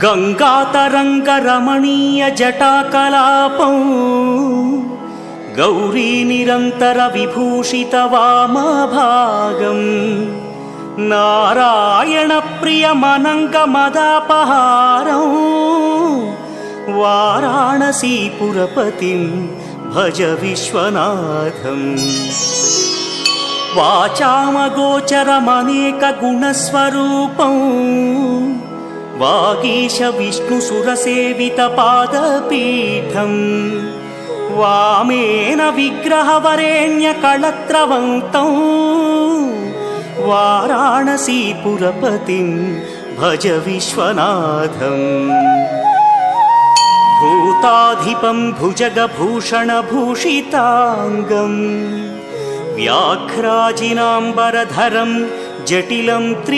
गंगातरंगरमणीय जटाकलापं गौरी निरंतर विभूषित वामभागं नारायण प्रियमनंगमदापहारं वाराणसीपुरपतिं भज विश्वनाथम्। वाचामगोचरमनेकगुणस्वरूपं वागीश विष्णुसुरसेवितपादपीठं वामेन विग्रहवरेण्यकळत्रवन्तं वाराणसीपुरपतिं भज विश्वनाथम्। भूताधिपं भुजगभूषणभूषिताङ्गं व्याघ्राजिनाम्बरधरं जटिलं